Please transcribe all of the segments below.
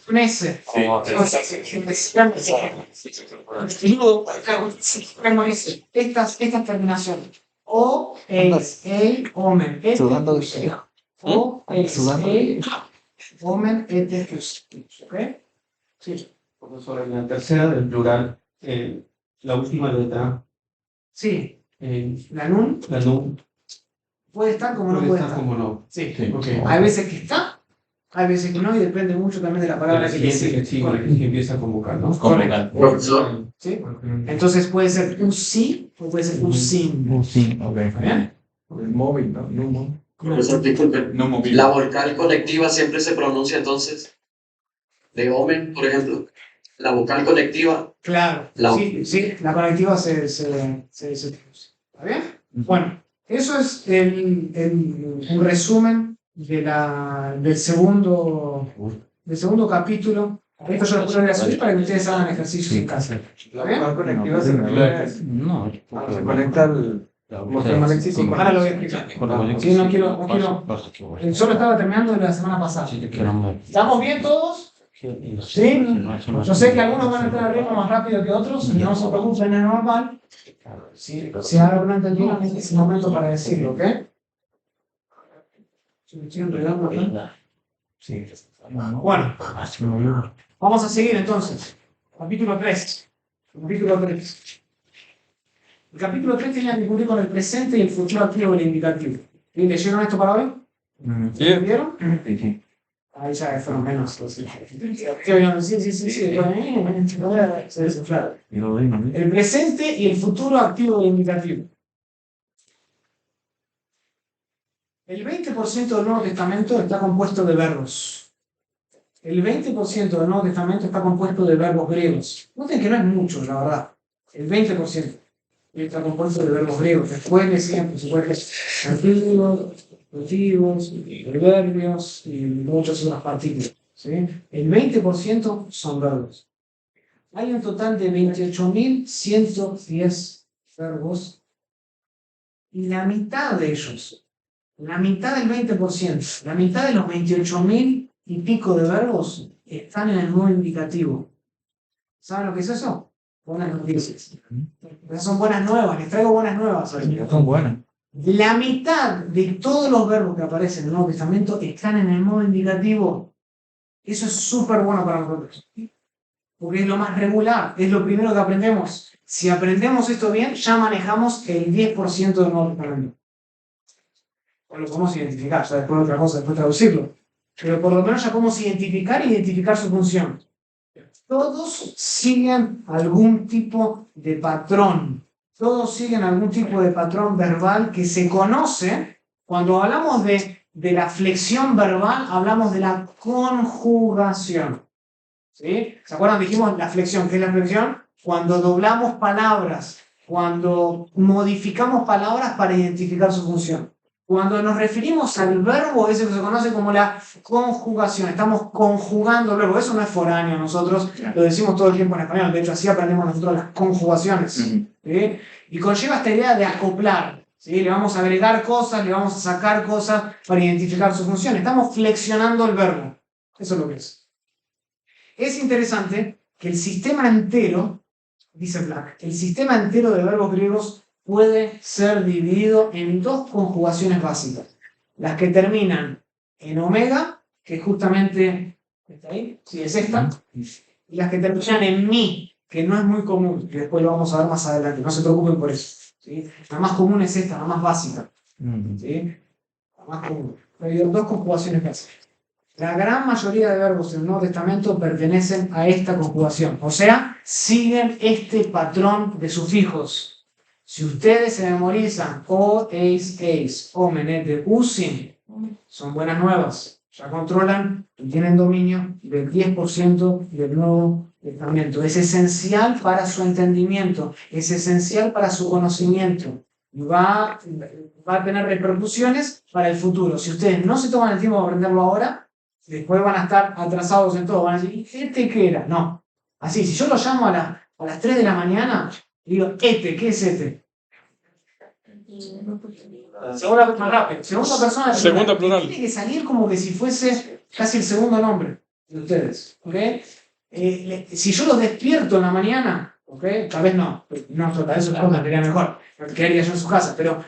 Un S. Tengo estas terminaciones. O, eis, ei, omen. O, eis, ei, omen, etes. ¿Ok? Sí. Profesor, en la tercera del plural, la última letra, Sí. La nun la nun, puede estar como no puede puede estar estar. como no. Sí. Okay. Hay veces que está, hay veces que no, y depende mucho también de la palabra La que le siguiente sigue. que sigue, que empieza a convocar, ¿no? Correcto. Profesor, ¿Sí? Entonces puede ser un sí o puede ser un sin. Sí, ok. ¿Está bien? El móvil, ¿no? No móvil. profesor, disculpe. No móvil. La vocal conectiva siempre se pronuncia entonces de omen, por ejemplo. La vocal conectiva. Claro. La- Sí, la conectiva se produce. ¿Está bien? Bueno, eso es un resumen del segundo capítulo. Esto yo lo voy a subir para que ustedes hagan ejercicios en casa. La vocal conectiva se refiere No, se conecta al morfema léxico. Ahora lo voy a explicar. Sí, no quiero. Solo estaba terminando de la semana pasada. ¿Estamos bien todos? Sí. Yo sé que algunos van a estar al ritmo más rápido que otros, no se preocupen, es normal. Si ahora no entendieron, este es el momento para decirlo, ¿ok? ¿Me estoy enredando acá? Sí. Bueno, vamos a seguir entonces. Capítulo 3. Capítulo 3. El capítulo 3 tenía que cubrir con el presente y el futuro activo del indicativo. ¿Y leyeron esto para hoy? ¿Entendieron? Sí. Ahí ya fueron menos. Sí. Se desinflaron. El presente y el futuro activo del indicativo. El 20% del Nuevo Testamento está compuesto de verbos. El 20% del Nuevo Testamento está compuesto de verbos griegos. Noten que no es mucho, la verdad. El 20% está compuesto de verbos griegos. Después le siguen, por supuesto, motivos, proverbios y muchas otras partículas. ¿Sí? El 20% son verbos. Hay un total de 28.110 verbos y la mitad de ellos, la mitad del 20%, la mitad de los 28.000 y pico de verbos están en el modo indicativo. ¿Saben lo que es eso? Buenas noticias. Esas son buenas nuevas, les traigo buenas nuevas hoy. Son buenas. La mitad de todos los verbos que aparecen en el Nuevo Testamento están en el modo indicativo. Eso es súper bueno para nosotros. Porque es lo más regular, es lo primero que aprendemos. Si aprendemos esto bien, ya manejamos el 10% del Nuevo Testamento. O lo podemos identificar, ya después otra cosa, después traducirlo. Pero por lo menos ya podemos identificar su función. Todos siguen algún tipo de patrón. Todos siguen algún tipo de patrón verbal que se conoce. Cuando hablamos de la flexión verbal, hablamos de la conjugación. ¿Sí? ¿Se acuerdan? Dijimos la flexión. ¿Qué es la flexión? Cuando doblamos palabras, cuando modificamos palabras para identificar su función. Cuando nos referimos al verbo, eso que se conoce como la conjugación. Estamos conjugando el verbo. Eso no es foráneo a nosotros. Lo decimos todo el tiempo en español. De hecho, así aprendemos nosotros las conjugaciones. ¿Sí? Y conlleva esta idea de acoplar. ¿Sí? Le vamos a agregar cosas, le vamos a sacar cosas para identificar su función. Estamos flexionando el verbo. Eso es lo que es. Es interesante que el sistema entero, dice Black, el sistema entero de verbos griegos puede ser dividido en dos conjugaciones básicas. Las que terminan en omega, que justamente ¿está ahí? Sí, es esta. Y las que terminan en mi, que no es muy común, que después lo vamos a ver más adelante. No se preocupen por eso. ¿Sí? La más común es esta, la más básica. ¿Sí? La más común. Hay dos conjugaciones básicas. La gran mayoría de verbos en el Nuevo Testamento pertenecen a esta conjugación. O sea, siguen este patrón de sufijos. Si ustedes se memorizan o, eis, omen, ete, usin, son buenas nuevas. Ya controlan y tienen dominio del 10% del Nuevo Testamento. Es esencial para su entendimiento, es esencial para su conocimiento. Y va a tener repercusiones para el futuro. Si ustedes no se toman el tiempo de aprenderlo ahora, después van a estar atrasados en todo. Van a decir, ¿este qué era? No. Así, si yo lo llamo a las 3 de la mañana, digo, ¿qué es este? Segunda persona. Segunda plural. Tiene que salir como que si fuese casi el segundo nombre de ustedes. ¿Ok? Si yo los despierto en la mañana, ¿ok? Tal vez no tal vez su esposa sería mejor, que haría yo en su casa, pero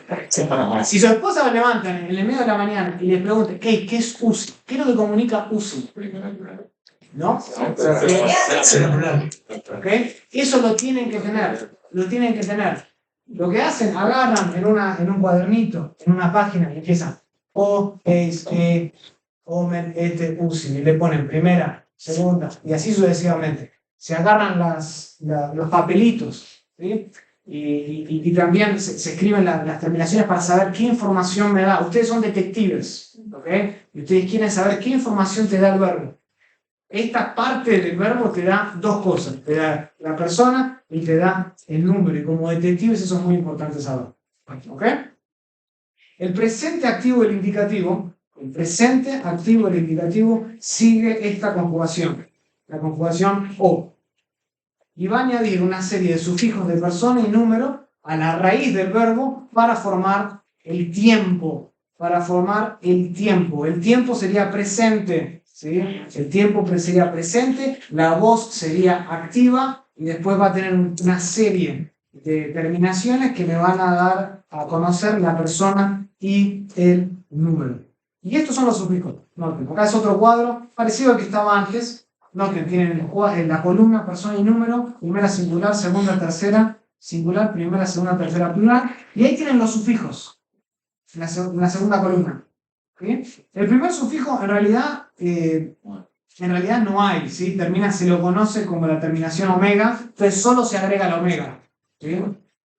si su esposa me levanta en el medio de la mañana y le pregunta, ¿qué es UCI? ¿Qué es lo que comunica UCI? ¿No? ¿Ok? Eso lo tienen que tener, lo tienen que tener. Lo que hacen, agarran en un cuadernito, en una página, y empiezan O, E, Omen, Ete, Usi, y le ponen primera, segunda, y así sucesivamente. Se agarran los papelitos, ¿sí? Y también se escriben las terminaciones para saber qué información me da. Ustedes son detectives, ¿ok? Y ustedes quieren saber qué información te da el verbo. Esta parte del verbo te da dos cosas, te da la persona y te da el número, y como detectives eso es muy importante saber. ¿Ok? El presente activo del indicativo, sigue esta conjugación, la conjugación O, y va a añadir una serie de sufijos de persona y número a la raíz del verbo para formar el tiempo, El tiempo sería presente, ¿sí? El tiempo sería presente, la voz sería activa y después va a tener una serie de terminaciones que me van a dar a conocer la persona y el número. Y estos son los sufijos. Noten, acá es otro cuadro parecido al que estaba antes. Noten, tienen la columna persona y número, primera singular, segunda, tercera singular, primera, segunda, tercera plural, y ahí tienen los sufijos en la segunda columna. ¿Sí? El primer sufijo en realidad no hay, ¿sí? Se lo conoce como la terminación omega, entonces solo se agrega la omega. ¿Sí?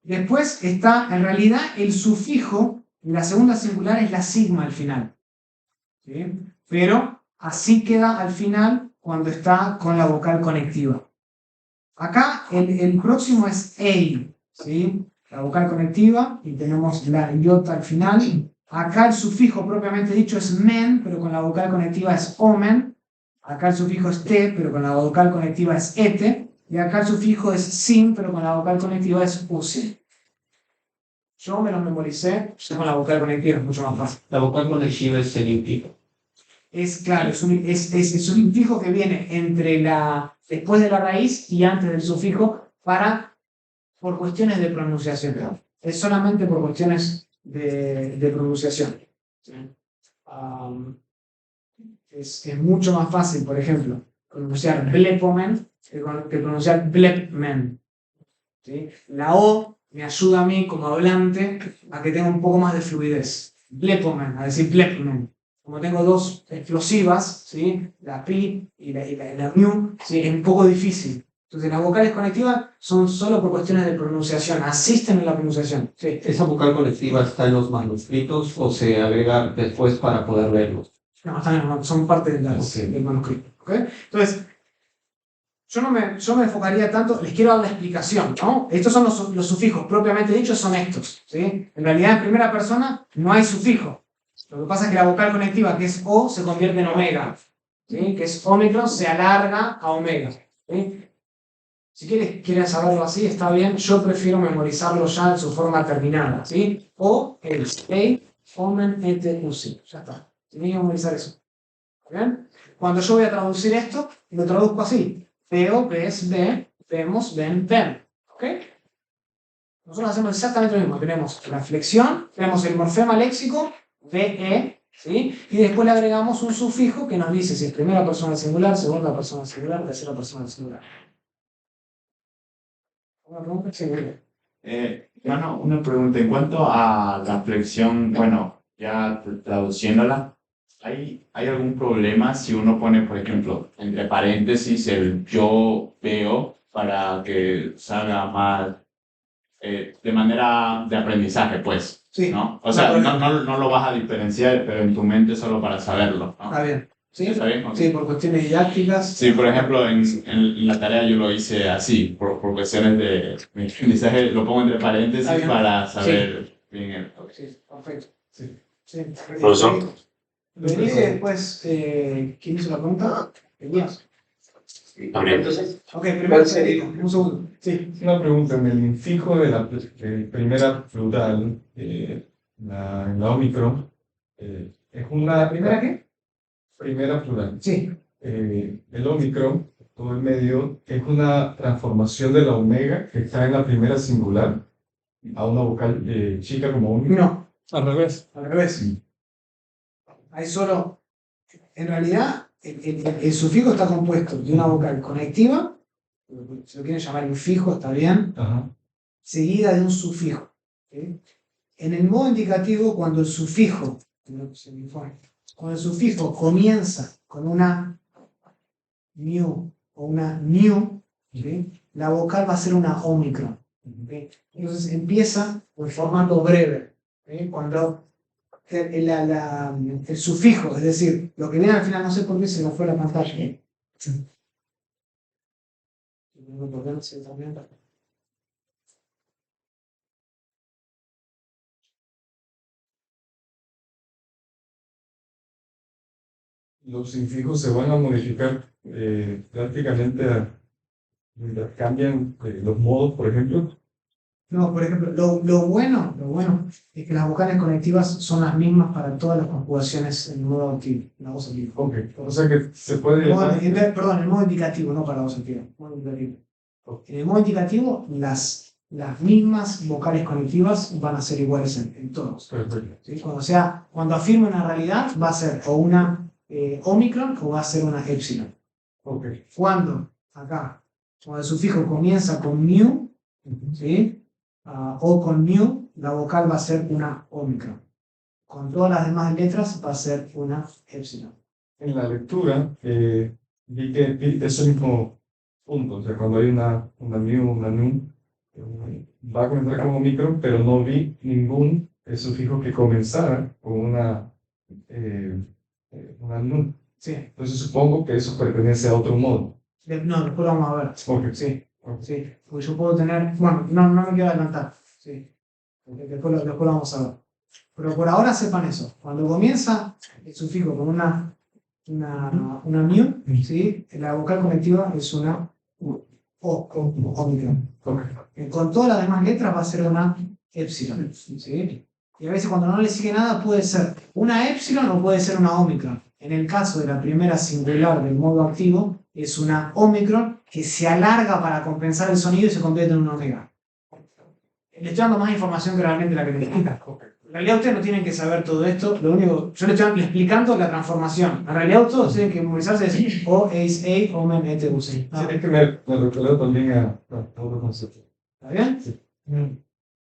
Después está, en realidad, el sufijo, en la segunda singular es la sigma al final. ¿Sí? Pero así queda al final cuando está con la vocal conectiva. Acá el próximo es EI, ¿sí? La vocal conectiva, y tenemos la iota al final. Acá el sufijo propiamente dicho es men, pero con la vocal conectiva es omen. Acá el sufijo es te, pero con la vocal conectiva es ete. Y acá el sufijo es sin, pero con la vocal conectiva es usi. Yo me lo memoricé, con la vocal conectiva es mucho más fácil. La vocal conectiva es el infijo. Es claro, es un infijo que viene después de la raíz y antes del sufijo por cuestiones de pronunciación. Es solamente por cuestiones de pronunciación. ¿Sí? Es mucho más fácil, por ejemplo, pronunciar blepomen que pronunciar blepmen. ¿Sí? La O me ayuda a mí como hablante a que tenga un poco más de fluidez. Blepomen, a decir blepmen. Como tengo dos explosivas, ¿sí? La pi y la mu, ¿sí? Es un poco difícil. Entonces las vocales conectivas son solo por cuestiones de pronunciación, asisten en la pronunciación. ¿Sí? ¿Esa vocal conectiva está en los manuscritos o se agrega después para poder verlos? No, son parte del manuscrito. ¿Okay? Entonces, yo me enfocaría tanto, les quiero dar la explicación, ¿no? Estos son los sufijos, propiamente dichos son estos, ¿sí? En realidad, en primera persona no hay sufijo. Lo que pasa es que la vocal conectiva, que es O, se convierte en omega, ¿sí? Que es ómicron, se alarga a omega, ¿sí? Si quieren saberlo así, está bien. Yo prefiero memorizarlo ya en su forma terminada, ¿sí? O, el, ei, omen, ete, usi. Ya está. Tienen que memorizar eso. ¿Bien? Cuando yo voy a traducir esto, lo traduzco así. Veo, ves, ve, vemos, ven, ven. ¿Ok? Nosotros hacemos exactamente lo mismo. Tenemos la flexión, tenemos el morfema léxico, ve, ¿sí? Y después le agregamos un sufijo que nos dice si es primera persona singular, segunda persona singular, tercera persona singular. ¿Una pregunta? Sí, muy bien. Una pregunta. En cuanto a la flexión, bueno, ya traduciéndola, ¿hay algún problema si uno pone, por ejemplo, entre paréntesis el yo veo para que salga más de manera de aprendizaje, pues? Sí. ¿No? O sea, no lo vas a diferenciar, pero en tu mente solo para saberlo, ¿no? Está bien. ¿Sí? ¿Está bien? Okay. Sí, por cuestiones didácticas. Sí, por ejemplo, en la tarea yo lo hice así, por cuestiones de mi aprendizaje, lo pongo entre paréntesis para saber bien el... Sí, perfecto. Sí. Sí. Profesor. Vení que después, ¿quién hizo la pregunta? Tenías. También. Ok, primero Federico, un segundo. Sí. Una pregunta, en el infijo de la primera plural, en la Omicron, ¿es ¿La una... primera qué? primera plural. Sí, El ómicron, todo el medio, es una transformación de la omega que está en la primera singular a una vocal chica como ómicron. no, Al revés. al revés. Sí. Hay solo, en realidad, el sufijo está compuesto de una vocal conectiva, si lo quieren llamar infijo, está bien, Ajá. seguida de un sufijo. ¿Sí? En el modo indicativo, cuando el sufijo comienza con una mu o una new, ¿sí? La vocal va a ser una ómicron. ¿Sí? Entonces empieza en formato breve. ¿Sí? Cuando el sufijo, es decir, lo que viene al final, no sé por qué se me fue la pantalla. ¿Por qué no se también? Los infijos se van a modificar prácticamente, cambian los modos, por ejemplo. No, por ejemplo, lo bueno es que las vocales conectivas son las mismas para todas las conjugaciones en modo activo, en la voz activa. Ok, o sea que se puede llamar. Perdón, en el modo indicativo, no para la voz activa. Modo indicativo. En el modo indicativo, las mismas vocales conectivas van a ser iguales en todos. Perfecto. ¿Sí? Cuando afirme una realidad, va a ser o una ómicron o va a ser una épsilon. Ok. Cuando el sufijo comienza con mu, ¿sí? O con mu, la vocal va a ser una ómicron. Con todas las demás letras va a ser una épsilon. En la lectura, vi que es el mismo punto, o sea, cuando hay una mu, una nu, va a comenzar como micro, pero no vi ningún sufijo que comenzara con una nu. Sí. Entonces supongo que eso pertenece a otro modo. No, después lo vamos a ver. Ok. Sí, Ok. sí. Porque yo puedo tener. Bueno, no me quiero adelantar. Sí. Después lo vamos a ver. Pero por ahora sepan eso. Cuando comienza el sufijo con una mu, ¿sí? La vocal conectiva es una ómicron. Ok. Con todas las demás letras va a ser una épsilon. ¿Sí? Y a veces cuando no le sigue nada puede ser una épsilon o puede ser una ómicron. En el caso de la primera singular del modo activo, es una ómicron que se alarga para compensar el sonido y se convierte en una omega. Le estoy dando más información que realmente la que necesita. En realidad ustedes no tienen que saber todo esto, yo le estoy explicando la transformación. En realidad todos tienen que memorizarse decir O, Ace, A, Omen, Et, U, C. Sí, es que me recuerdo también a todos los conceptos. ¿Está bien? Sí.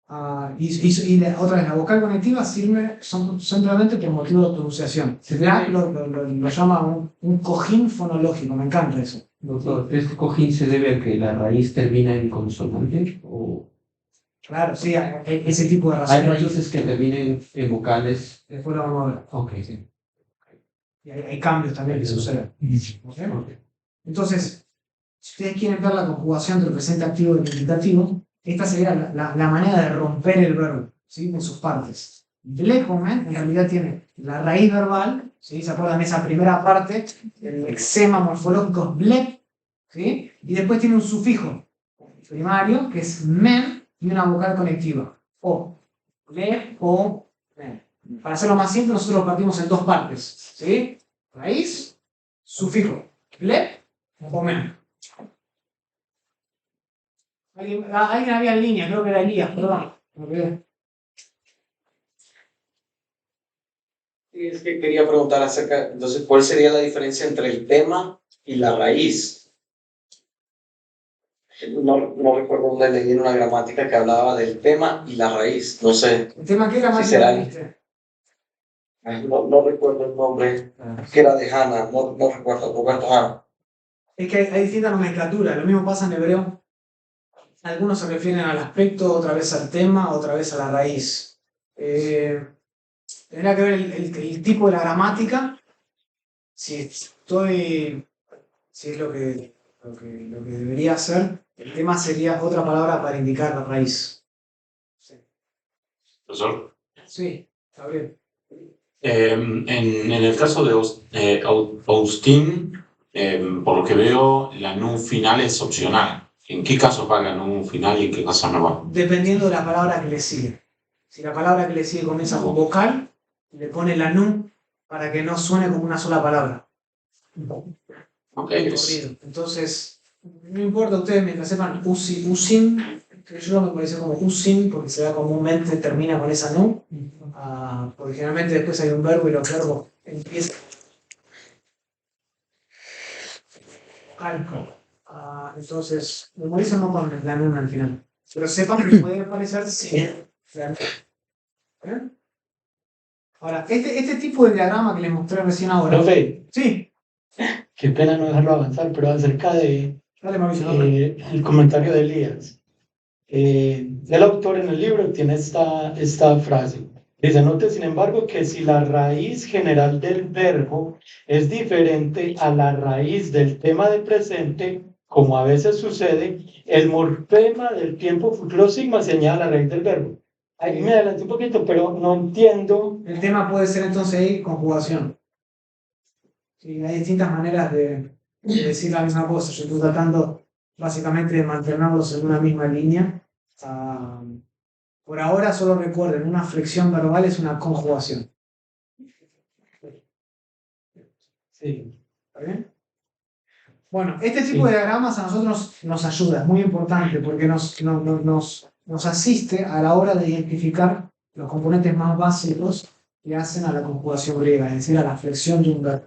Otra vez, la vocal conectiva sirve simplemente por motivo de pronunciación. Black lo llama un cojín fonológico, me encanta eso. Doctor, ¿este cojín se debe a que la raíz termina en consonante? ¿O Claro, sí, ese tipo de hay razón. raíces que terminen en vocales? Después lo vamos a ver. Ok, sí. Y hay cambios también que suceden. ¿Ok? Ok. Entonces, si ustedes quieren ver la conjugación del presente activo y del indicativo, esta sería la manera de romper el verbo, ¿sí? En sus partes. Blekomen en realidad tiene la raíz verbal, ¿sí? ¿Se acuerdan de esa primera parte? El lexema morfológico es blek, ¿sí? Y después tiene un sufijo primario que es men y una vocal conectiva. O, le, o, men. Para hacerlo más simple, nosotros lo partimos en dos partes, ¿sí? Raíz, sufijo, le o men. Alguien había en línea, creo que era Elías, perdón. Sí, es que quería preguntar acerca, entonces, ¿cuál sería la diferencia entre el tema y la raíz? No recuerdo dónde leí en una gramática que hablaba del tema y la raíz, no sé. ¿El tema qué era más? Sí, será. No recuerdo el nombre, que era de Hannah, no recuerdo, Roberto Hannah. Es que hay distintas nomenclaturas, lo mismo pasa en hebreo. Algunos se refieren al aspecto, otra vez al tema, otra vez a la raíz. Tendría que ver el tipo de la gramática, si es lo que debería ser. El tema sería otra palabra para indicar la raíz. Sí, Profesor, sí, está bien. en el caso de Austin, por lo que veo, la NU final es opcional. ¿En qué casos va la NU final y en qué casos no va? Dependiendo de la palabra que le sigue. Si la palabra que le sigue comienza con vocal, le pone la nu para que no suene como una sola palabra. Ok, Corrido. Entonces, no importa ustedes mientras sepan usin, que yo me parece como usin porque se da comúnmente, termina con esa nu, porque generalmente después hay un verbo y los verbos empiezan. Entonces, memoricen no con la nu al final. Pero sepan que puede aparecer sí. Ahora, este tipo de diagrama que les mostré recién ahora. Profe, Sí, qué pena no dejarlo avanzar, pero acerca de dale Mauricio. No, el comentario de Elías. El autor en el libro tiene esta frase. Dice, note sin embargo que si la raíz general del verbo es diferente a la raíz del tema de presente, como a veces sucede, el morfema del tiempo futuro sigma se añade a la raíz del verbo. Ahí me adelanté un poquito, pero no entiendo. el tema puede ser entonces ahí conjugación. Sí, hay distintas maneras de decir la misma cosa. Yo estoy tratando básicamente de mantenerlos en una misma línea. Por ahora solo recuerden, una flexión verbal es una conjugación. Sí. ¿Está bien? Bueno, este tipo de diagramas a nosotros nos ayuda, es muy importante porque nos asiste a la hora de identificar los componentes más básicos que hacen a la conjugación griega, es decir, a la flexión de un verbo.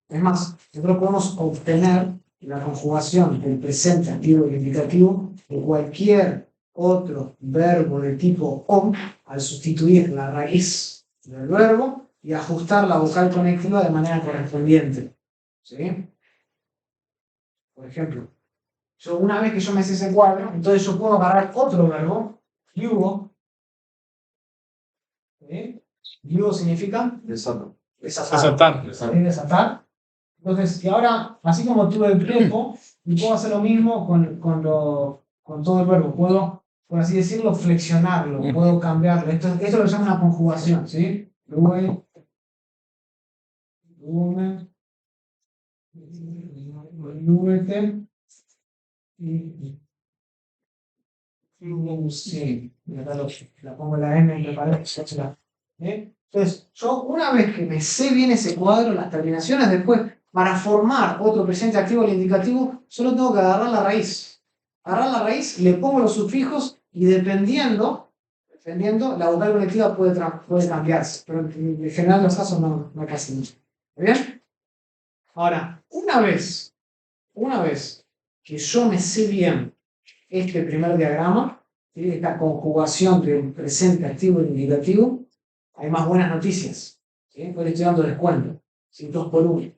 Es más, nosotros podemos obtener la conjugación del presente activo y indicativo de cualquier otro verbo de tipo on al sustituir la raíz del verbo y ajustar la vocal conectiva de manera correspondiente. ¿Sí? Por ejemplo, una vez que yo me sé ese cuadro, entonces yo puedo agarrar otro verbo, yugo. ¿Sí? Yugo significa desatar. Desatar. Entonces, y ahora, así como tuve el prepo, puedo hacer lo mismo con todo el verbo. Puedo, por así decirlo, flexionarlo, puedo cambiarlo. Esto lo llama una conjugación, ¿sí? Lumen, sí, la pongo la N y me parece. Entonces, yo una vez que me sé bien ese cuadro, las terminaciones, después, para formar otro presente activo al indicativo, solo tengo que agarrar la raíz. Agarrar la raíz, le pongo los sufijos y dependiendo, la vocal conectiva puede cambiarse, pero en general los casos no pasa mucho. ¿Está bien? Ahora, una vez que yo me sé bien este primer diagrama, ¿sí? Esta conjugación del presente activo e indicativo, hay más buenas noticias. ¿Sí? Pues le estoy dando descuento. ¿Sí? 2 por 1.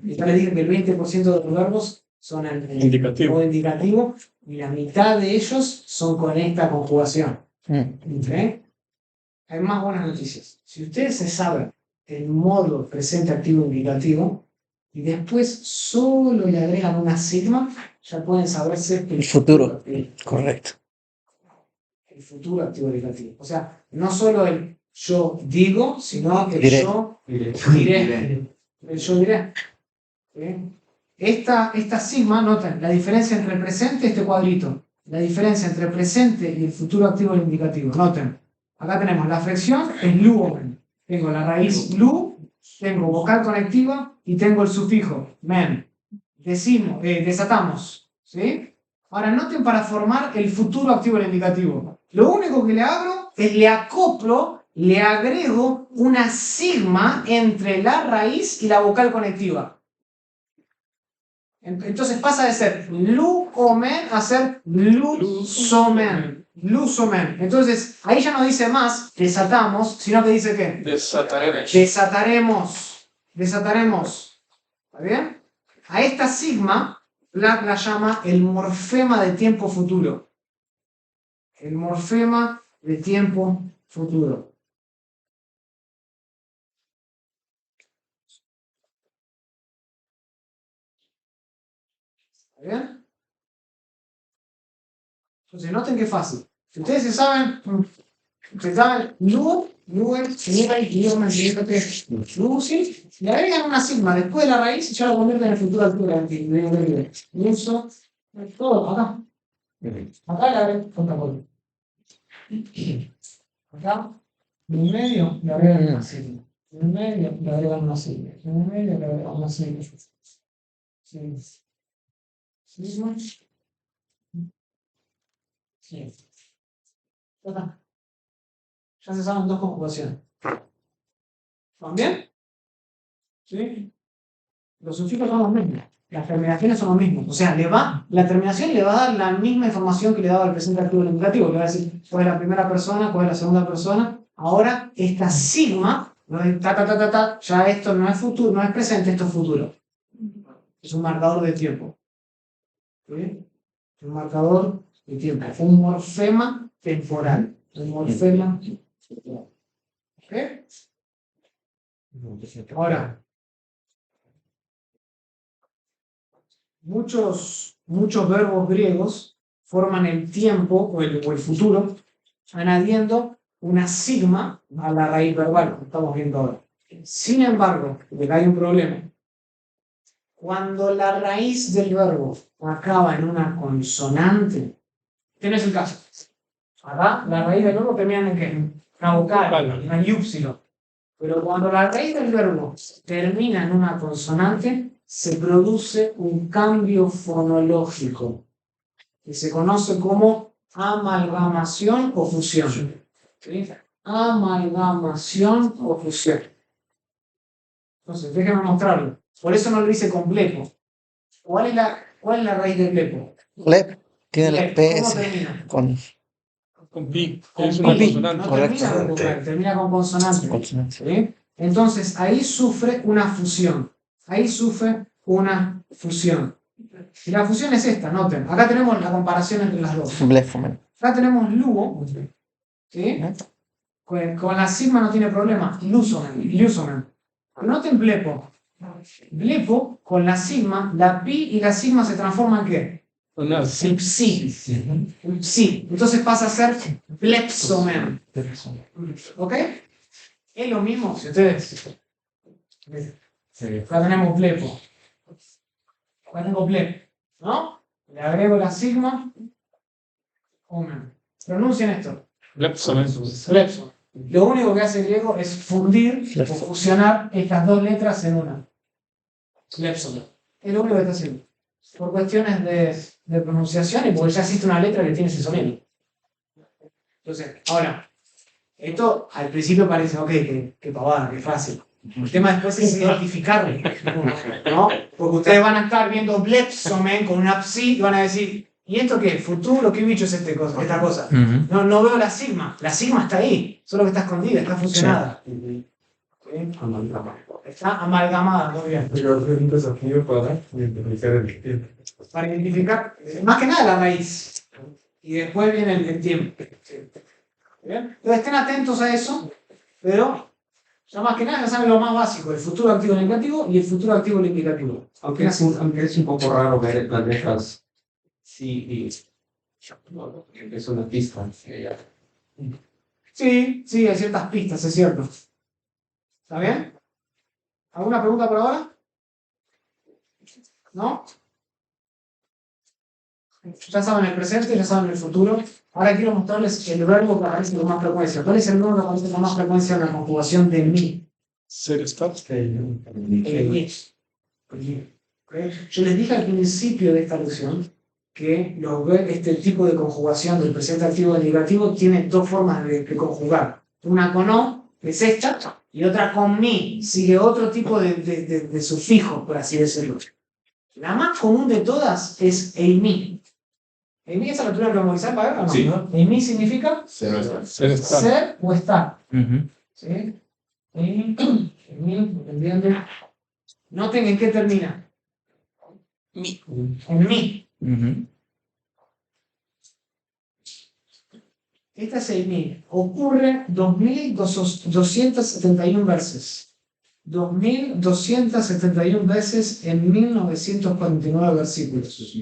Y ya les dije que el 20% de los verbos son en modo indicativo y la mitad de ellos son con esta conjugación. ¿Okay? Hay más buenas noticias. Si ustedes se saben el modo presente activo e indicativo y después solo le agregan una sigma, ya pueden saberse el futuro. Correcto. El futuro activo indicativo. O sea, no solo el yo digo, sino el Diré. yo diré. El yo diré. ¿Sí? Esta sigma, noten, la diferencia entre el presente y este cuadrito. La diferencia entre el presente y el futuro activo del indicativo. Noten, acá tenemos la flexión, es lu omen. Tengo la raíz lu, tengo vocal conectiva y tengo el sufijo men. Desatamos. ¿Sí? Ahora noten para formar el futuro activo del indicativo. Lo único que le hago es le acoplo, le agrego una sigma entre la raíz y la vocal conectiva. Entonces pasa de ser lu omen a ser lusomen. Lusomen. Entonces ahí ya no dice más desatamos, sino que dice ¿qué? Desataremos. Desataremos. ¿Está bien? A esta sigma Black la llama el morfema de tiempo futuro. El morfema de tiempo futuro. ¿Está bien? Entonces noten que es fácil. Si ustedes se saben Lucy, le agregan una sigma después de la raíz y ya lo convierten en el futuro activo. Uso, todo acá. Acá le agregan otra cosa. Acá, en medio, le agregan una sigma. En medio le agregan una sigma. En medio le agregan una sigma. Sí. Sigma. Sí. Ya está. Ya se saben dos conjugaciones. ¿Van bien? ¿Sí? Los sufijos son los mismos. Las terminaciones son los mismos. O sea, la terminación le va a dar la misma información que le daba el presente activo del indicativo. Le va a decir cuál es la primera persona, cuál es la segunda persona. Ahora, esta sigma, ¿no? Ya esto no es futuro, no es presente, esto es futuro. Es un marcador de tiempo. ¿Sí? Un marcador de tiempo. Un morfema temporal. Un morfema temporal. ¿Ok? Ahora, muchos verbos griegos forman el tiempo o el futuro añadiendo una sigma a la raíz verbal, como estamos viendo ahora. Sin embargo, hay un problema. Cuando la raíz del verbo acaba en una consonante, ¿qué no es el caso? Acá la raíz del verbo termina en qué? Una vocal, una yúpsilo. Pero cuando la raíz del verbo termina en una consonante, se produce un cambio fonológico que se conoce como amalgamación o fusión. ¿Sí? Amalgamación o fusión. Entonces, déjenme mostrarlo. Por eso no lo hice con blepo. ¿Cuál es la raíz del blepo? Lep tiene la Lep. ¿Cómo PS termina? Con pi, Con es una pi. consonante. No Correcto. termina con vocal, termina con consonante. Consonante. ¿Sí? Entonces, ahí sufre una fusión. Ahí sufre una fusión. Y la fusión es esta, noten. Acá tenemos la comparación entre las dos. Blefomen. Acá tenemos lugo, ¿sí? Con la sigma no tiene problema. Lusomen. Noten blepo. Blepo, con la sigma, la pi y la sigma se transforman en ¿qué? En psi. En psi. Entonces pasa a ser blepsomen. ¿Ok? Es lo mismo si ustedes. Acá tenemos blepo. Acá tengo blep. ¿No? Le agrego la sigma. Omen. Pronuncien esto. Blepsomen. Blepsomen. Lo único que hace el griego es fundir o fusionar estas dos letras en una. Blepsomen. Es lo único que está haciendo. Por cuestiones de pronunciación y porque ya existe una letra que tiene ese sonido. Entonces, ahora, esto al principio parece, ok, que pavada, que fácil. El tema después es identificarlo, ¿no? Porque ustedes van a estar viendo blepsomen con una psi y van a decir, ¿y esto qué? ¿Futuro? ¿Qué bicho es esta cosa? No veo la sigma está ahí, solo que está escondida, está fusionada. ¿Sí? Está amalgamada, muy bien. Pero es un desafío para identificar el tiempo. Para identificar, más que nada la raíz. Y después viene el tiempo. ¿Bien? Entonces estén atentos a eso, pero ya más que nada ya saben lo más básico, el futuro activo negativo y el futuro activo indicativo. Aunque es un poco raro ver las letras sí y es una pista. Sí, hay ciertas pistas, es cierto. ¿Está bien? ¿Alguna pregunta por ahora? ¿No? Ya saben el presente, ya saben el futuro. Ahora quiero mostrarles el verbo que aparece con más frecuencia. ¿Cuál es el verbo que aparece con más frecuencia en la conjugación de mi? Ser está. El mi. Yo les dije al principio de esta lección que este tipo de conjugación del presente activo y negativo tiene dos formas de conjugar. Una con o, que es esta, y otra con mi. Sigue otro tipo de sufijo, por así decirlo. La más común de todas es el mi. El mi, esa la tuvieron que memorizar para verla, ¿no? Sí. El mi significa Ser o estar. Ser está. ser o estar. ¿Sí? El mi, ¿entienden? Noten en qué termina. Mi. En mi. Esta es el mi. Ocurre 2271 veces. 2271 veces en 1949 versículos.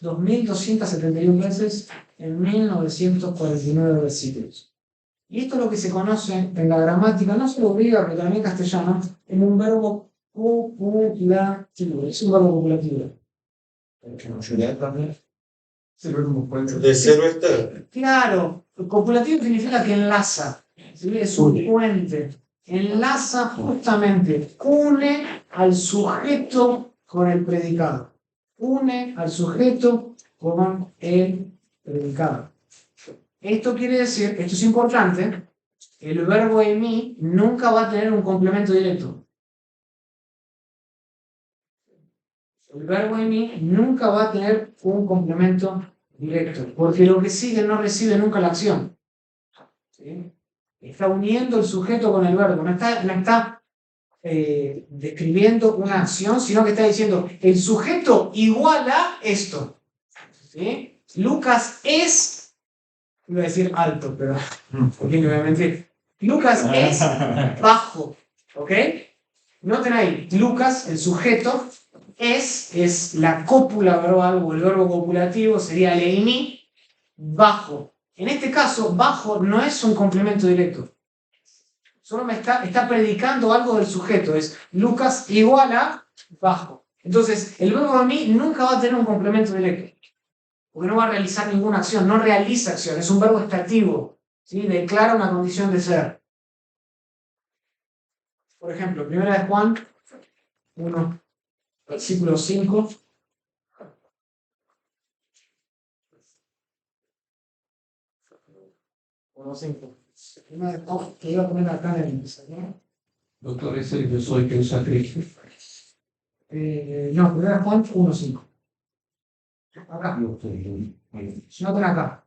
2271 veces en 1949 versículos. Y esto es lo que se conoce en la gramática, no solo griega, pero también castellana, en un verbo copulativo. Es un verbo copulativo. De ser o estar. Claro, copulativo significa que enlaza, ¿sí? Es un puente. enlaza justamente, une al sujeto con el predicado. Une al sujeto con el predicado. Esto quiere decir, esto es importante, el verbo eimi nunca va a tener un complemento directo. El verbo eimi nunca va a tener un complemento directo, porque lo que sigue no recibe nunca la acción. ¿Sí? Está uniendo el sujeto con el verbo, no está describiendo una acción, sino que está diciendo el sujeto iguala esto. ¿Sí? Lucas es, iba a decir alto, pero porque no voy a mentir. Lucas es bajo, ¿ok? Noten ahí, Lucas, el sujeto, es la cópula verbal o el verbo copulativo, sería leini, bajo. En este caso, bajo no es un complemento directo. Solo me está predicando algo del sujeto. Es Lucas igual a bajo. Entonces, el verbo a mí nunca va a tener un complemento directo. Porque no va a realizar ninguna acción. No realiza acción. Es un verbo estativo. ¿Sí? Declara una condición de ser. Por ejemplo, 1 de Juan 1, versículo 5. Que iba a poner acá en el mensaje. Doctor, ese yo soy que usa Cristo. No, 1 de Juan 1:5. Acá. Noten acá.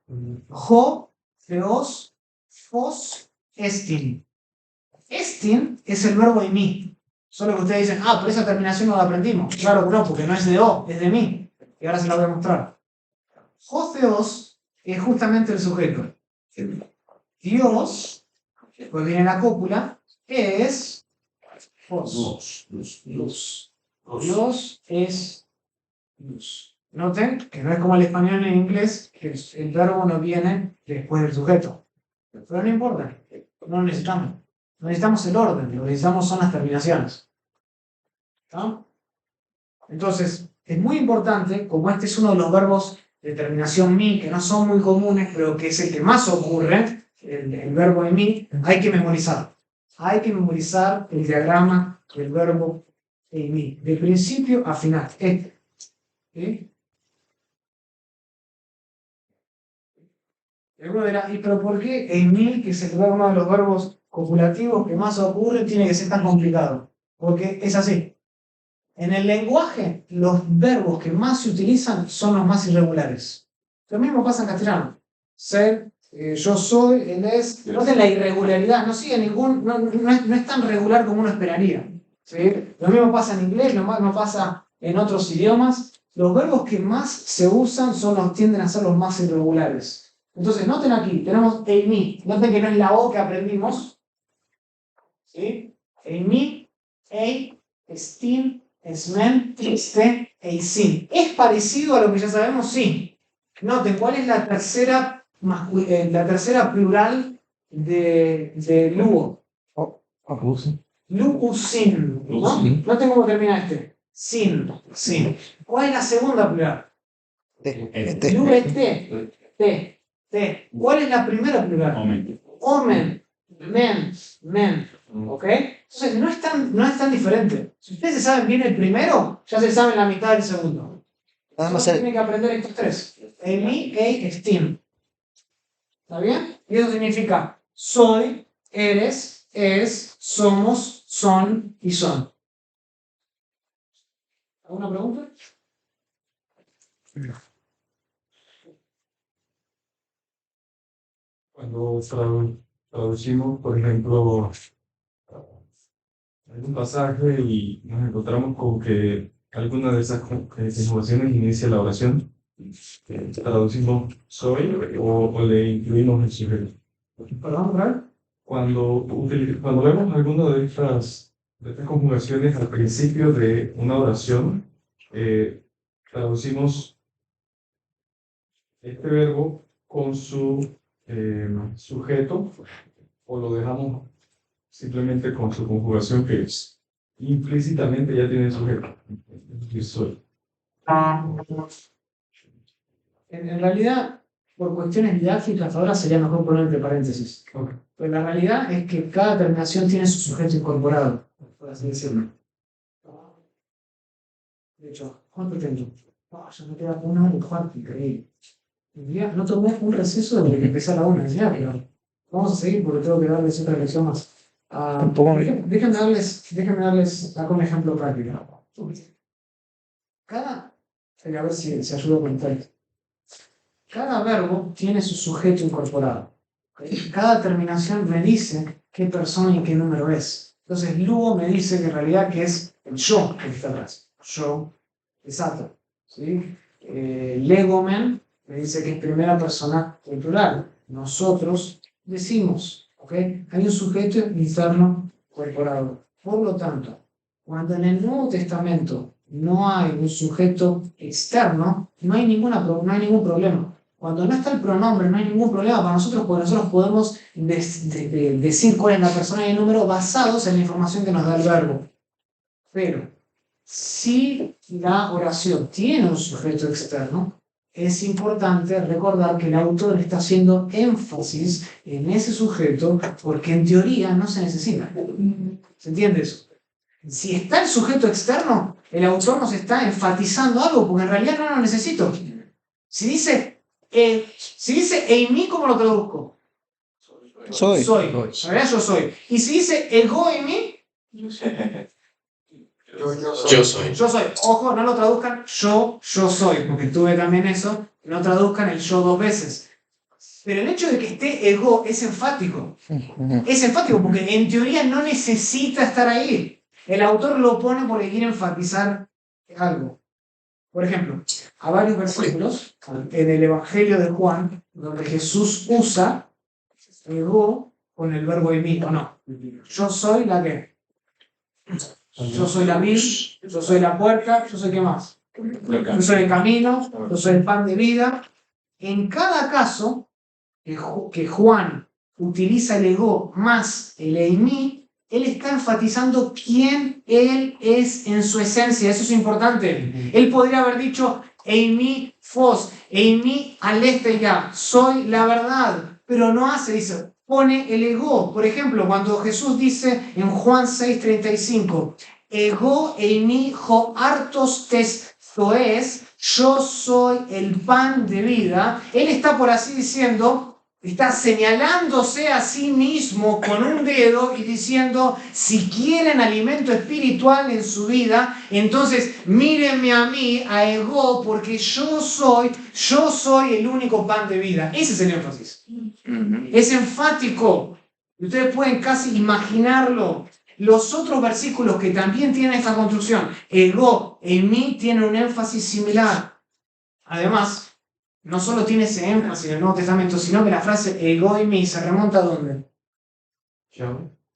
Jo, Theos, Fos, Estin. Estin es el verbo en mí. Solo que ustedes dicen, pero esa terminación no la aprendimos. Claro que no, porque no es de o, es de mí. Y ahora se la voy a mostrar. Jo, Theos es justamente el sujeto. Dios, después viene la cópula, es Fos. Luz. Dios es luz. Noten que no es como el español en inglés, que el verbo no viene después del sujeto. Pero no importa, no lo necesitamos. No necesitamos el orden, lo que necesitamos son las terminaciones. ¿No? Entonces, es muy importante, como este es uno de los verbos de terminación mi, que no son muy comunes, pero que es el que más ocurre, el verbo en mi, hay que memorizar. Hay que memorizar el diagrama del verbo en mi, de principio a final. ¿Sí? Y alguno dirá, pero por qué en mí, que es uno de los verbos copulativos que más ocurre, tiene que ser tan complicado? Porque es así. En el lenguaje, los verbos que más se utilizan son los más irregulares. Lo mismo pasa en castellano. Ser, yo soy, él es. Noten la irregularidad, no sigue no es tan regular como uno esperaría. ¿Sí? Lo mismo pasa en inglés, lo mismo pasa en otros idiomas. Los verbos que más se usan tienden a ser los más irregulares. Entonces, noten aquí, tenemos eimi. Noten que no es la O que aprendimos. ¿Sí? Eimi, ei, estin, esmen, este, eisin. ¿Es parecido a lo que ya sabemos? Sí. Noten, ¿cuál es la tercera plural de luo? Luusin. ¿No? Noten cómo termina este. Sin. ¿Cuál es la segunda plural? Luete. Te. ¿Cuál es la primera plural? Omen. Men. ¿Ok? Entonces no es tan diferente. Si ustedes se saben bien el primero, ya se saben la mitad del segundo. Solo tienen que aprender estos tres. Emi, ei, estim. ¿Está bien? Y eso significa soy, eres, es, somos, son y son. ¿Alguna pregunta? Cuando traducimos, por ejemplo, algún pasaje y nos encontramos con que alguna de esas conjugaciones inicia la oración, traducimos soy o le incluimos el sujeto. ¿Perdón, Ral? Cuando vemos alguna de estas conjugaciones al principio de una oración, traducimos este verbo con su sujeto o lo dejamos simplemente con su conjugación que es implícitamente ya tiene el sujeto. Es soy. En realidad, por cuestiones didácticas, ahora sería mejor poner entre paréntesis. Okay. Pero la realidad es que cada terminación tiene su sujeto incorporado, por así decirlo. De hecho, ¿cuánto tengo? Ya me queda 1:15, increíble. No tomé un receso desde que empecé a la 1 ya, pero vamos a seguir porque tengo que darles otra lección más. Déjenme darles acá un ejemplo práctico. A ver si se ayuda a contar. Cada verbo tiene su sujeto incorporado. ¿Okay? Cada terminación me dice qué persona y qué número es. Entonces, luego me dice que en realidad que es el yo que está atrás. Yo, exacto. ¿Sí? Legomen me dice que es primera persona del plural. Nosotros decimos. ¿Okay? Hay un sujeto interno incorporado. Por lo tanto, cuando en el Nuevo Testamento no hay un sujeto externo, no hay ningún problema. Cuando no está el pronombre, no hay ningún problema para nosotros, porque nosotros podemos decir cuál es la persona y el número basados en la información que nos da el verbo. Pero, si la oración tiene un sujeto externo, es importante recordar que el autor está haciendo énfasis en ese sujeto porque en teoría no se necesita. ¿Se entiende eso? Si está el sujeto externo, el autor nos está enfatizando algo porque en realidad no lo necesito. Si dice Eimi, ¿cómo lo traduzco? Soy. En realidad yo soy. Y si dice ego Eimi, Yo soy. yo soy. Ojo, no lo traduzcan yo soy, porque tuve también eso. No traduzcan el yo 2 veces. Pero el hecho de que esté ego es enfático. Es enfático porque en teoría no necesita estar ahí. El autor lo pone porque quiere enfatizar algo. Por ejemplo, a varios versículos en el Evangelio de Juan, donde Jesús usa ego con el verbo eimi, ¿o no? Yo soy la que. Yo soy la vid, yo soy la puerta, yo soy qué más. Yo soy el camino, yo soy el pan de vida. En cada caso que Juan utiliza el ego más el eimi, él está enfatizando quién él es en su esencia. Eso es importante. Él podría haber dicho eimi fos, eimi aletheia, soy la verdad, pero no hace, dice, pone el ego. Por ejemplo, cuando Jesús dice en Juan 6:35, ego eimi ho artos tes zoes, yo soy el pan de vida, él está por así diciendo, está señalándose a sí mismo con un dedo y diciendo, si quieren alimento espiritual en su vida, entonces mírenme a mí, a ego, porque yo soy el único pan de vida. Ese es el énfasis. Es enfático. Ustedes pueden casi imaginarlo. Los otros versículos que también tienen esta construcción, ego, en mí, tienen un énfasis similar. Además, no solo tiene ese énfasis en el Nuevo Testamento, sino que la frase ego y mí se remonta ¿a dónde?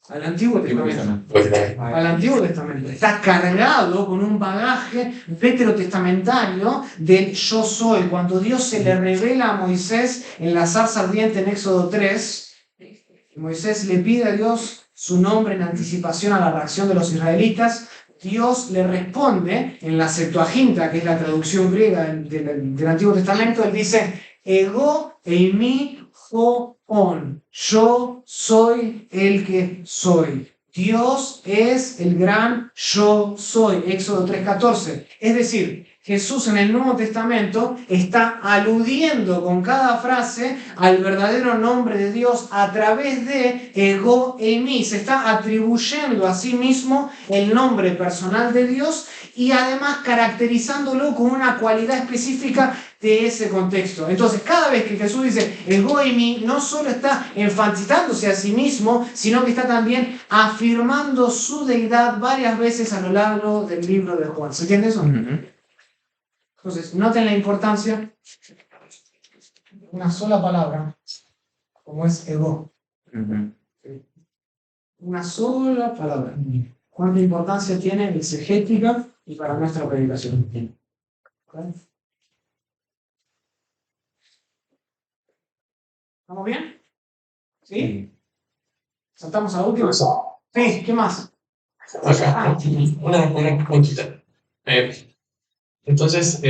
Al Antiguo Testamento. Al Antiguo Testamento. Está cargado con un bagaje veterotestamentario del yo soy. Cuando Dios se le revela a Moisés en la zarza ardiente en Éxodo 3, Moisés le pide a Dios su nombre en anticipación a la reacción de los israelitas. Dios le responde en la Septuaginta, que es la traducción griega del Antiguo Testamento. Él dice, ego eimi ho on. Yo soy el que soy. Dios es el gran yo soy. Éxodo 3:14. Es decir, Jesús en el Nuevo Testamento está aludiendo con cada frase al verdadero nombre de Dios a través de ego eimi. Se está atribuyendo a sí mismo el nombre personal de Dios y además caracterizándolo con una cualidad específica de ese contexto. Entonces, cada vez que Jesús dice ego eimi, no solo está enfatizándose a sí mismo, sino que está también afirmando su deidad varias veces a lo largo del libro de Juan. ¿Se entiende eso? Entonces, noten la importancia de una sola palabra, como es ego. Una sola palabra. ¿Cuánta importancia tiene exegética y para nuestra predicación? ¿Okay? ¿Estamos bien? ¿Sí? ¿Saltamos a la última? Sí, ¿qué más? Acá, una preguntita. Entonces,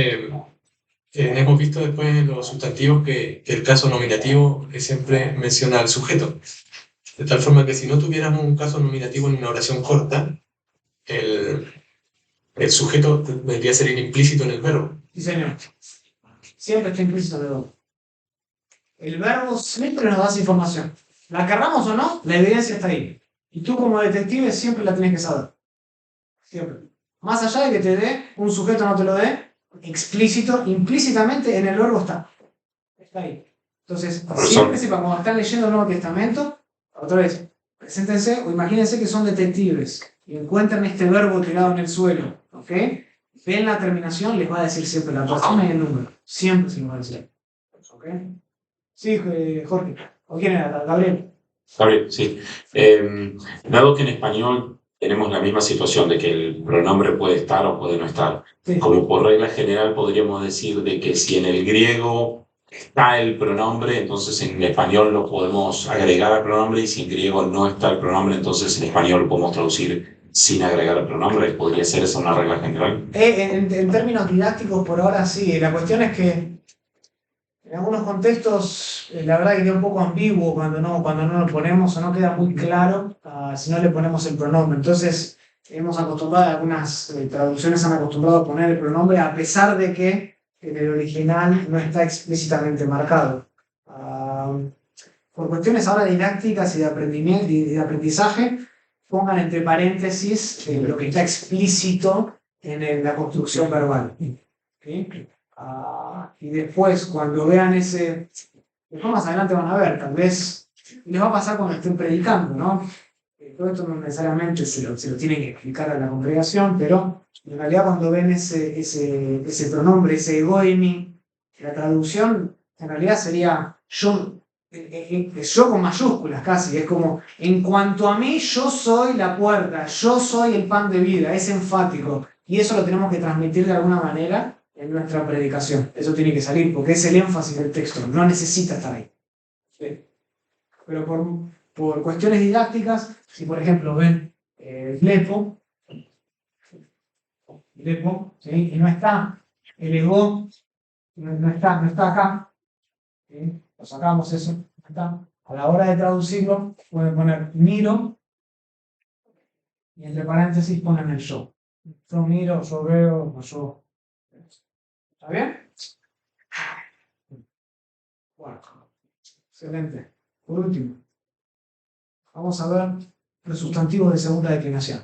hemos visto después en los sustantivos que el caso nominativo siempre menciona al sujeto. De tal forma que si no tuviéramos un caso nominativo en una oración corta, el sujeto debería ser implícito en el verbo. Sí, señor. Siempre está implícito en el verbo. El verbo siempre nos da esa información. La querramos o no, la evidencia está ahí. Y tú como detective siempre la tienes que saber. Siempre. Más allá de que te dé, un sujeto no te lo dé, explícito, implícitamente en el verbo está. Está ahí. Entonces, siempre sepan, cuando están leyendo el Nuevo Testamento, otra vez, preséntense o imagínense que son detectives y encuentran este verbo tirado en el suelo, ¿ok? Ven la terminación, les va a decir siempre la persona y el número. Siempre se los va a decir. ¿Ok? Sí, Jorge. ¿O quién era? Gabriel. Gabriel, sí. Dado que en español tenemos la misma situación de que el pronombre puede estar o puede no estar, Sí. como por regla general podríamos decir de que si en el griego está el pronombre, entonces en español lo podemos agregar al pronombre, y si en griego no está el pronombre, entonces en español lo podemos traducir sin agregar el pronombre. ¿Podría ser esa una regla general? En términos didácticos, por ahora sí. La cuestión es que en algunos contextos, la verdad que queda un poco ambiguo cuando no lo ponemos o no queda muy claro si no le ponemos el pronombre. Entonces, hemos acostumbrado, algunas traducciones han acostumbrado a poner el pronombre a pesar de que en el original no está explícitamente marcado. Por cuestiones ahora didácticas y de aprendimiento y de aprendizaje, pongan entre paréntesis lo que está explícito en la construcción verbal. ¿Sí? Y después, cuando vean ese, después más adelante van a ver, tal vez les va a pasar cuando estén predicando, ¿no? Todo esto no necesariamente se lo tienen que explicar a la congregación, pero en realidad cuando ven ese pronombre, ese egoimi, la traducción en realidad sería yo, yo con mayúsculas casi, es como, en cuanto a mí, yo soy la puerta, yo soy el pan de vida, es enfático, y eso lo tenemos que transmitir de alguna manera en nuestra predicación. Eso tiene que salir porque es el énfasis del texto, no necesita estar ahí. ¿Sí? Pero por cuestiones didácticas, si por ejemplo ven blepo, ¿sí? Y no está el ego, no está acá, ¿sí? Lo sacamos eso, no está. A la hora de traducirlo, pueden poner miro y entre paréntesis ponen el yo. Yo miro, yo veo, o yo. ¿Está bien? Bueno, excelente. Por último, vamos a ver los sustantivos de segunda declinación.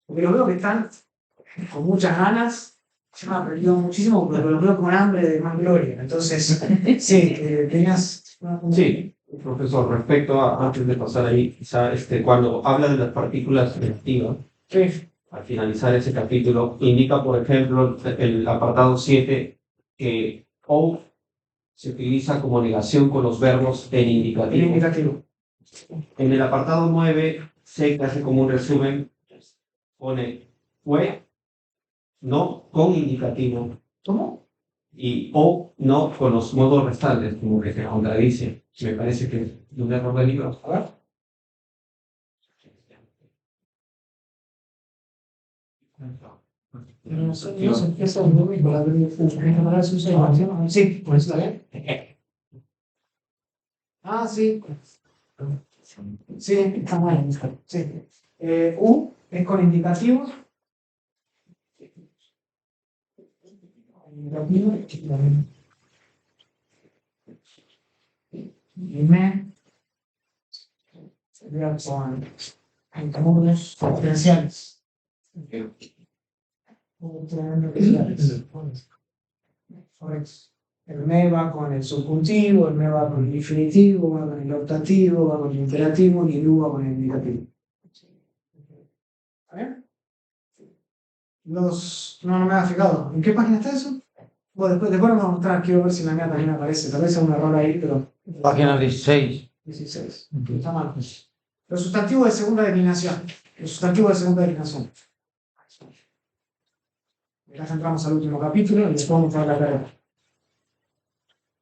Porque los veo que están con muchas ganas. Yo me he aprendido muchísimo, pero los veo con hambre de más gloria. Entonces, sí, tenías... Sí, profesor, respecto a, antes de pasar ahí, quizá cuando habla de las partículas negativas, Sí, al finalizar ese capítulo, indica, por ejemplo, el apartado 7, que o se utiliza como negación con los verbos en el indicativo. indicativo. En el apartado 9, se hace como un resumen, pone fue, no con indicativo, ¿Cómo? y o no con los modos restantes, como que se contradice. Me parece que es un error de libro. A ver. No sé, eso es muy para ver su observación. Sí, pues está bien. Ah, sí. Sí, está mal. Sí. U es con indicativos. Y me sería con modos potenciales. Correcto. El me va con el subjuntivo, el me va con el infinitivo, va con el optativo, va con el imperativo y el u va con el indicativo. ¿Está bien? No me había fijado. ¿En qué página está eso? Bueno, después lo voy a mostrar, quiero ver si en la mía también aparece. Tal vez es un error ahí, pero. Página 16. 16. Está mal. Los sustantivos de segunda declinación. Los sustantivos de segunda declinación. Ya entramos al último capítulo y después vamos a ver la carrera.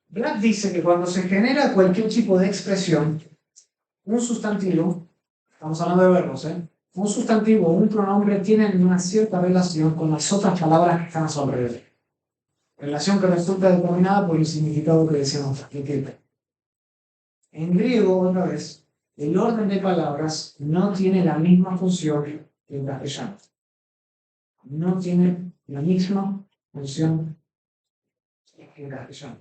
Black dice que cuando se genera cualquier tipo de expresión, un sustantivo, estamos hablando de verbos, un sustantivo o un pronombre tienen una cierta relación con las otras palabras que están a su alrededor. Relación que resulta determinada por el significado que decíamos. En griego, otra vez, el orden de palabras no tiene la misma función que en castellano. No tiene la misma función que en castellano.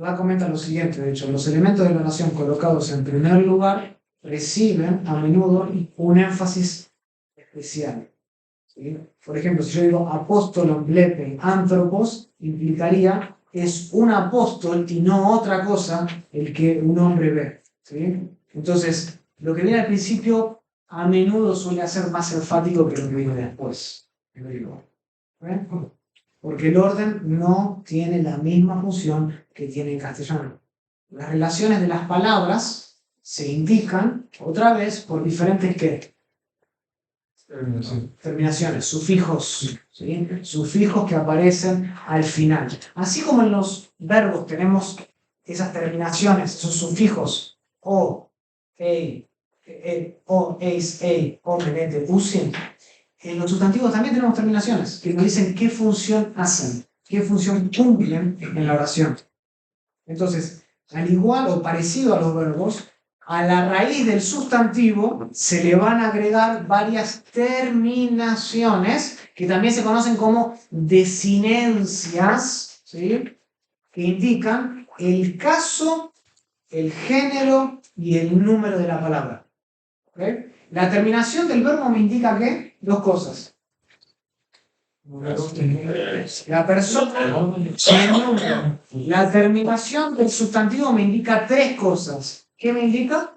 Va a comentar lo siguiente, de hecho, los elementos de la oración colocados en primer lugar reciben a menudo un énfasis especial. ¿Sí? Por ejemplo, si yo digo apóstolon blepe anthropos, implicaría es un apóstol y no otra cosa el que un hombre ve. ¿Sí? Entonces, lo que viene al principio a menudo suele ser más enfático que lo que viene después. ¿Eh? Porque el orden no tiene la misma función que tiene en castellano. Las relaciones de las palabras se indican, otra vez, por diferentes ¿qué? Terminaciones, sufijos, ¿sí? Sufijos que aparecen al final. Así como en los verbos tenemos esas terminaciones, esos sufijos, o, o, eis, o, menete, usin. En los sustantivos también tenemos terminaciones que nos dicen qué función hacen, qué función cumplen en la oración. Entonces, al igual o parecido a los verbos, a la raíz del sustantivo se le van a agregar varias terminaciones que también se conocen como desinencias, ¿sí? Que indican el caso, el género y el número de la palabra. ¿Okay? La terminación del verbo me indica ¿qué? Dos cosas. La persona y el número. La terminación del sustantivo me indica tres cosas. ¿Qué me indica?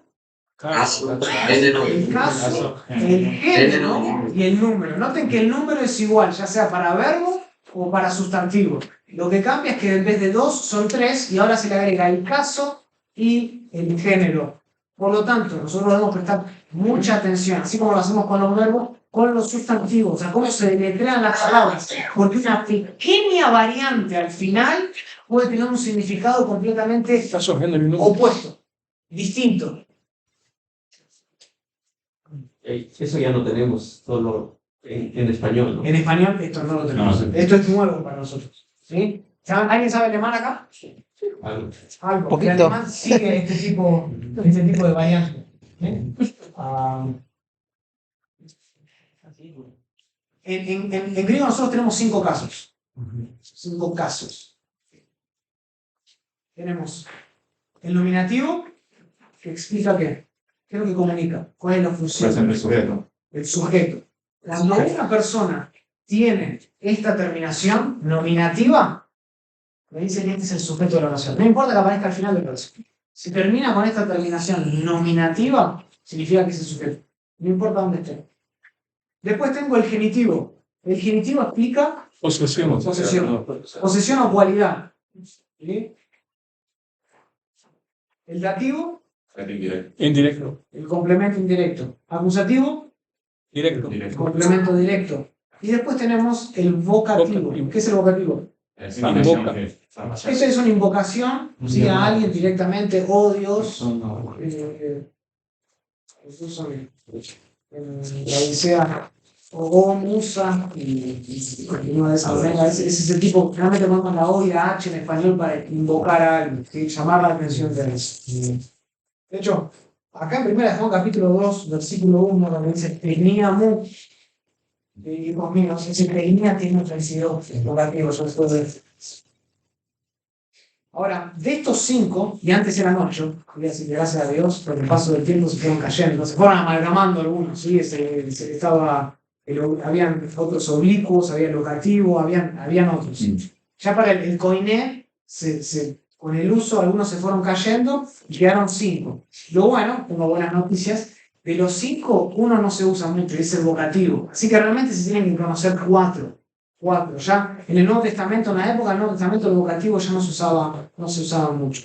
Caso, El caso, el género y el número. Noten que el número es igual, ya sea para verbo o para sustantivo. Lo que cambia es que en vez de dos son tres y ahora se le agrega el caso y el género. Por lo tanto, nosotros debemos prestar mucha atención, así como lo hacemos con los verbos, con los sustantivos, o sea, cómo se deletrean las palabras, porque una pequeña variante al final puede tener un significado completamente opuesto, distinto. Eso ya no tenemos, solo en español, ¿no? En español esto no lo tenemos, No. esto es nuevo para nosotros. ¿Sí? ¿Alguien sabe alemán acá? Algo. Algo. Poquito. El alemán sigue este tipo de variante. En griego nosotros tenemos 5 casos. 5 casos. Tenemos el nominativo, que explica qué. ¿Qué es lo que comunica? ¿Cuál es la función? Presente sujeto. El sujeto. Cuando una persona tiene esta terminación nominativa, me dice que este es el sujeto de la oración. No importa que aparezca al final de la oración. Si termina con esta terminación nominativa, significa que es el sujeto. No importa dónde esté. Después tengo el genitivo. El genitivo explica Posesión. posesión o cualidad. ¿Sí? El dativo, Indirecto. el complemento indirecto. Acusativo, Directo. el complemento directo. Y después tenemos el vocativo. Vocativo. ¿Qué es el vocativo? Invoca. Esa es una invocación, ¿sí? A alguien directamente, oh Dios. Jesús en la Odisea, o Musa, y continúa de esa manera. Es ese tipo, realmente ponemos la O y la H en español para invocar a alguien, ¿sí? Llamar la atención de eso. De hecho, acá en 1 de Juan capítulo 2, versículo 1, donde dice, teníamos, hijos míos, ese tenía tiene un sentido vocativo, yo después de. Ahora, de estos 5, y antes eran 8, voy a decir que gracias a Dios, por el paso del tiempo se fueron cayendo, se fueron amalgamando algunos, ¿sí? Habían otros oblicuos, había el locativo, habían otros. Ya para el koiné, con el uso algunos se fueron cayendo y quedaron 5. Lo bueno, tengo buenas noticias, de los 5, uno no se usa mucho, es el vocativo. Así que realmente se tienen que conocer 4. Ya en el Nuevo Testamento, en la época del Nuevo Testamento, el vocativo ya no se usaba mucho.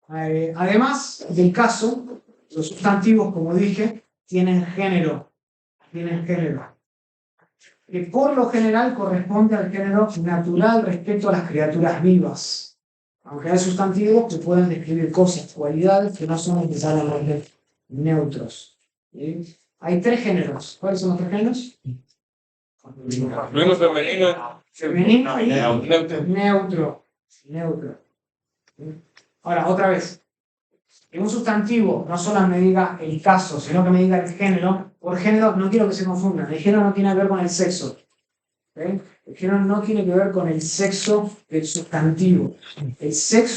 Además del caso, los sustantivos, como dije, tienen género. Que por lo general corresponde al género natural respecto a las criaturas vivas. Aunque hay sustantivos que pueden describir cosas, cualidades que no son necesariamente neutros. ¿Sí? Hay 3 géneros. ¿Cuáles son los 3 géneros? Femenino y neutro. Ahora, otra vez. que un sustantivo no solo me diga el caso, sino que me diga el género. Por género no quiero que se confundan. El género no tiene que ver con el sexo. ¿Ok? El género no tiene que ver con el sexo del sustantivo. El sexo